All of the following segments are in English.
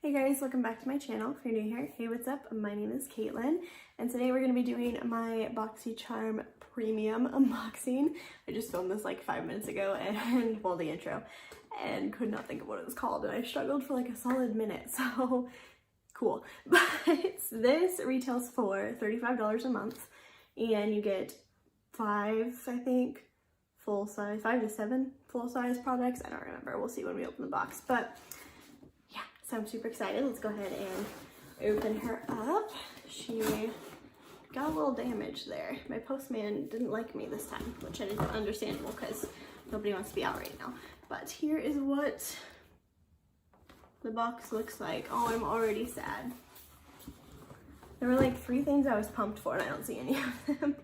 Hey guys, welcome back to my channel. If you're new here, hey, what's up? My name is Caitlin, and today we're going to be doing my Boxycharm premium unboxing. I just filmed this like 5 minutes ago, and well, the intro, and could not think of what it was called, and I struggled for like a solid minute, so cool. But this retails for $35 a month, and you get 5 to 7 full-size products. I don't remember. We'll see when we open the box, but so I'm super excited. Let's go ahead and open her up. She got a little damage there. My postman didn't like me this time, which is understandable because nobody wants to be out right now. But here is what the box looks like. Oh, I'm already sad. There were like 3 things I was pumped for and I don't see any of them.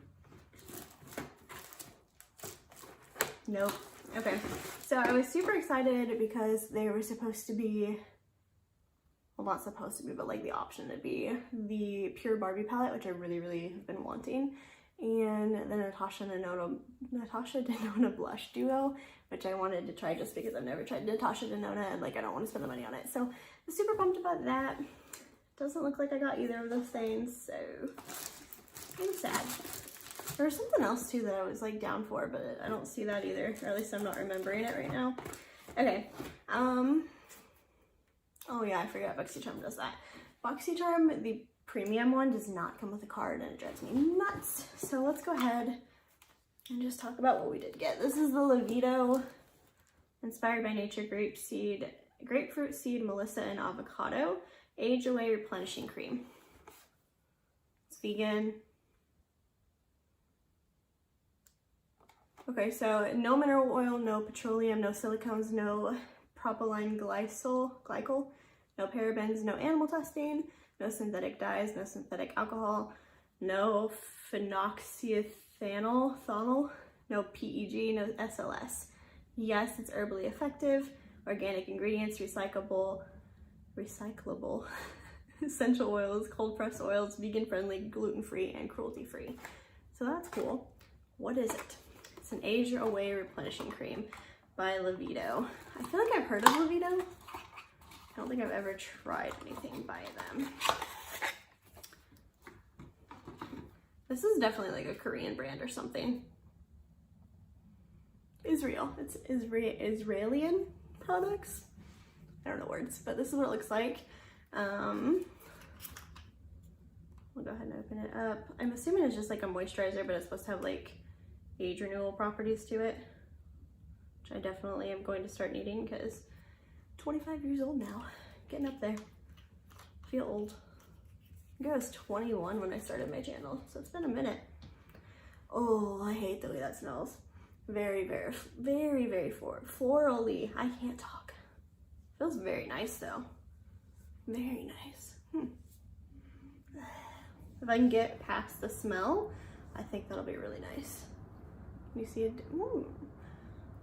Nope. Okay. So I was super excited because they were supposed to be, well, not supposed to be, but like the option to be the Pure Barbie palette, which I really have been wanting, and the Natasha Denona blush duo, which I wanted to try just because I've never tried Natasha Denona and like I don't want to spend the money on it. So I'm super pumped about that. Doesn't look like I got either of those things, so I'm sad. There was something else too that I was like down for, but I don't see that either, or at least I'm not remembering it right now. Okay, oh yeah, I forgot Boxycharm does that. Boxycharm, the premium one, does not come with a card and it drives me nuts. So let's go ahead and just talk about what we did get. This is the Levito Inspired by Nature Grapefruit Seed, Melissa, and Avocado Age Away Replenishing Cream. It's vegan. Okay, so no mineral oil, no petroleum, no silicones, no propylene glycol, no parabens, no animal testing, no synthetic dyes, no synthetic alcohol, no phenoxyethanol, no PEG, no SLS. Yes, it's herbally effective, organic ingredients, recyclable, essential oils, cold pressed oils, vegan friendly, gluten free, and cruelty free. So that's cool. What is it? It's an Age Away Replenishing Cream by Levito. I feel like I've heard of Levito. I don't think I've ever tried anything by them. This is definitely like a Korean brand or something. Israel. It's Israeli products. I don't know words, but this is what it looks like. We'll go ahead and open it up. I'm assuming it's just like a moisturizer, but it's supposed to have like age renewal properties to it, which I definitely am going to start needing because 25 years old now, getting up there. Feel old. I think I was 21 when I started my channel, so it's been a minute. Oh, I hate the way that smells. Very florally. I can't talk. Feels very nice though. Very nice. If I can get past the smell, I think that'll be really nice. You see it? Ooh.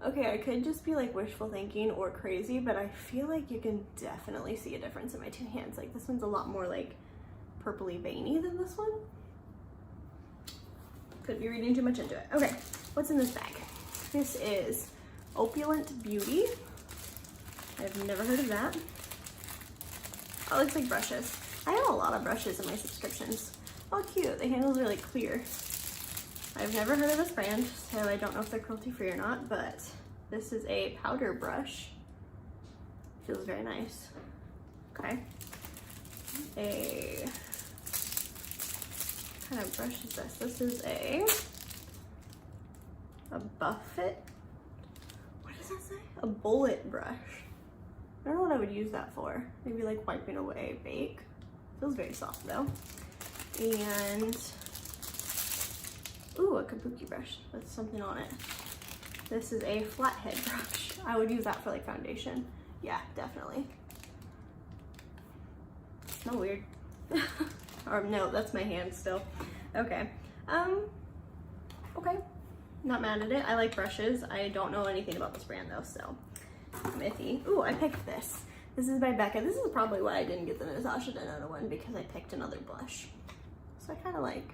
Okay, I could just be like wishful thinking or crazy, but I feel like you can definitely see a difference in my 2 hands. Like this one's a lot more like purpley veiny than this one. Could be reading too much into it. Okay, what's in this bag? This is Opulent Beauty. I've never heard of that. Oh, it looks like brushes. I have a lot of brushes in my subscriptions. Oh, cute. The handles are like clear. I've never heard of this brand, so I don't know if they're cruelty free or not, but this is a powder brush. Feels very nice. Okay. What kind of brush is this? This is a Buffet. What does that say? A bullet brush. I don't know what I would use that for. Maybe like wiping away bake. Feels very soft though. And ooh, a kabuki brush with something on it. This is a flathead brush. I would use that for like foundation. Yeah, definitely. Smell weird. Or no, that's my hand still. Okay. Okay. Not mad at it. I like brushes. I don't know anything about this brand though, so I'm iffy. Ooh, I picked this. This is by Becca. This is probably why I didn't get the Natasha Denona one, because I picked another blush. So I kind of like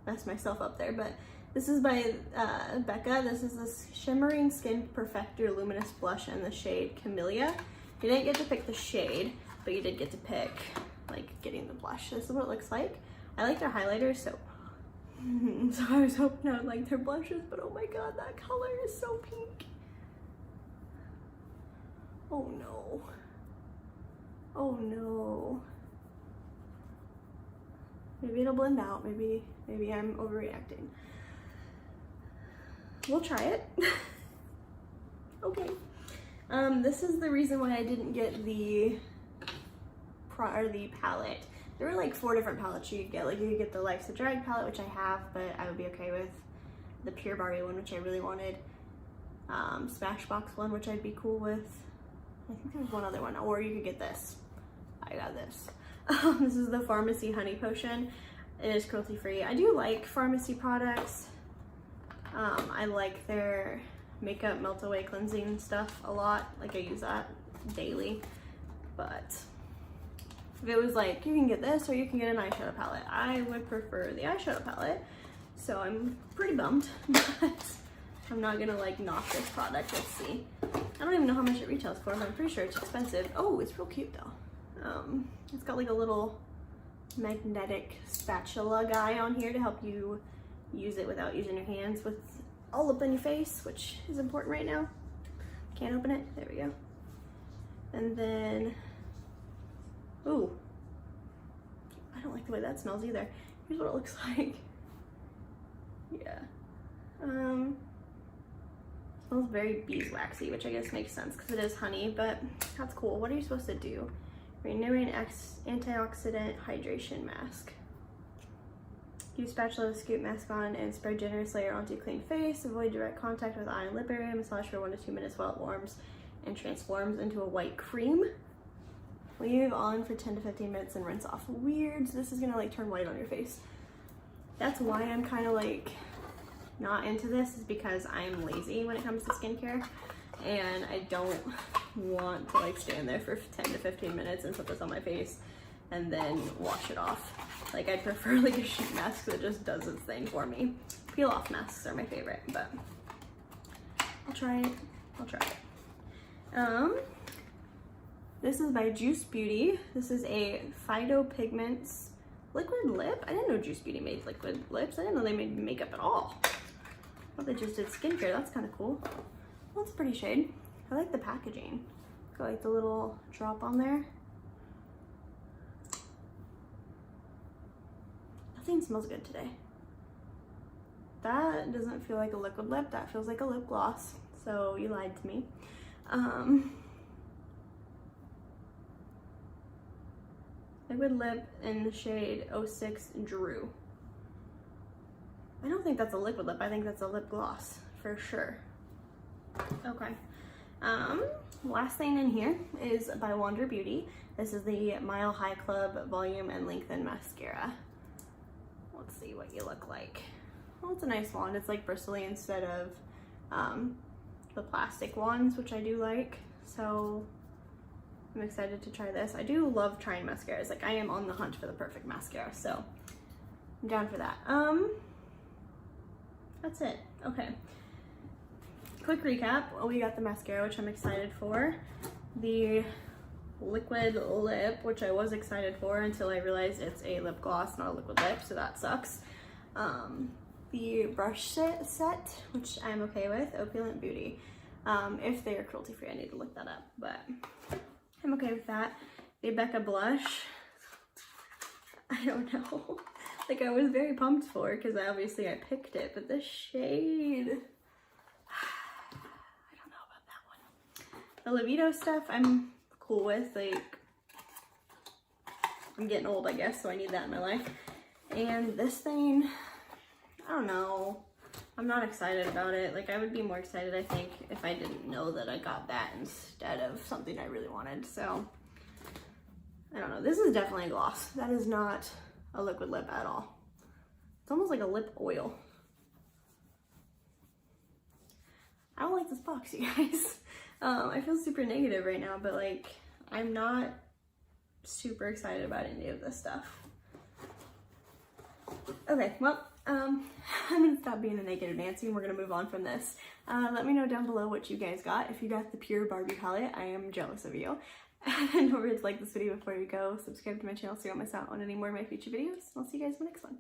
messed myself up there, but this is by Becca. This is this Shimmering Skin Perfector Luminous Blush in the shade Camellia. You didn't get to pick the shade, but you did get to pick like getting the blush. This is what it looks like. I like their highlighters, so I was hoping I would like their blushes, but oh my god, that color is so pink. Oh no. Oh no. Maybe it'll blend out. Maybe I'm overreacting. We'll try it. Okay. This is the reason why I didn't get the palette. There were like 4 different palettes you could get. Like you could get the Life's a Drag palette, which I have, but I would be okay with. The Pure Barbie one, which I really wanted. Smashbox one, which I'd be cool with. I think there's one other one. Or you could get this. I got this. This is the Pharmacy Honey Potion. It is cruelty free. I do like pharmacy products. I like their makeup melt away cleansing stuff a lot. Like I use that daily. But if it was like, you can get this or you can get an eyeshadow palette, I would prefer the eyeshadow palette. So I'm pretty bummed, but I'm not gonna like knock this product. Let's see. I don't even know how much it retails for, but I'm pretty sure it's expensive. Oh, it's real cute though. It's got like a little magnetic spatula guy on here to help you use it without using your hands with all up in your face, which is important right now. Can't open it. There we go. And then, ooh, I don't like the way that smells either. Here's what it looks like. Yeah. Smells very beeswaxy, which I guess makes sense because it is honey, but that's cool. What are you supposed to do? Renewing antioxidant hydration mask. Use spatula to scoop mask on and spread generous layer onto clean face. Avoid direct contact with eye and lip area. Massage for 1 to 2 minutes while it warms and transforms into a white cream. Leave on for 10 to 15 minutes and rinse off. Weird. So this is gonna like turn white on your face. That's why I'm kind of like not into this, is because I'm lazy when it comes to skincare. And I don't want to like stand there for 10 to 15 minutes and put this on my face and then wash it off. Like I prefer like a sheet mask that just does its thing for me. Peel off masks are my favorite, but I'll try it. I'll try it. This is by Juice Beauty. This is a Phytopigments liquid lip. I didn't know Juice Beauty made liquid lips. I didn't know they made makeup at all. I thought they just did skincare. That's kind of cool. Well, that's a pretty shade. I like the packaging. Got like the little drop on there. Nothing smells good today. That doesn't feel like a liquid lip. That feels like a lip gloss. So you lied to me. Liquid lip in the shade 06 Drew. I don't think that's a liquid lip. I think that's a lip gloss for sure. Okay. Last thing in here is by Wander Beauty. This is the Mile High Club Volume and Lengthen Mascara. Let's see what you look like. Well, it's a nice wand. It's like bristly instead of the plastic wands, which I do like. So I'm excited to try this. I do love trying mascaras. Like I am on the hunt for the perfect mascara, so I'm down for that. That's it. Okay. Quick recap. We got the mascara, which I'm excited for. The liquid lip, which I was excited for until I realized it's a lip gloss, not a liquid lip, so that sucks. The brush set, which I'm okay with, Opulent Beauty. If they are cruelty free, I need to look that up, but I'm okay with that. The Becca blush, I don't know. Like I was very pumped for, because obviously I picked it, but this shade, I don't know about that one. The Libido stuff I'm cool with. Like I'm getting old, I guess, so I need that in my life. And this thing, I don't know. I'm not excited about it. Like I would be more excited, I think, if I didn't know that I got that instead of something I really wanted. So I don't know. This is definitely a gloss. That is not a liquid lip at all. It's almost like a lip oil. I don't like this box, you guys. I feel super negative right now, but like I'm not super excited about any of this stuff. Okay, well, I'm gonna stop being a negative Nancy and we're gonna move on from this. Let me know down below what you guys got. If you got the Pure Barbie palette, I am jealous of you. And don't forget to like this video before you go, subscribe to my channel so you don't miss out on any more of my future videos. I'll see you guys in the next one.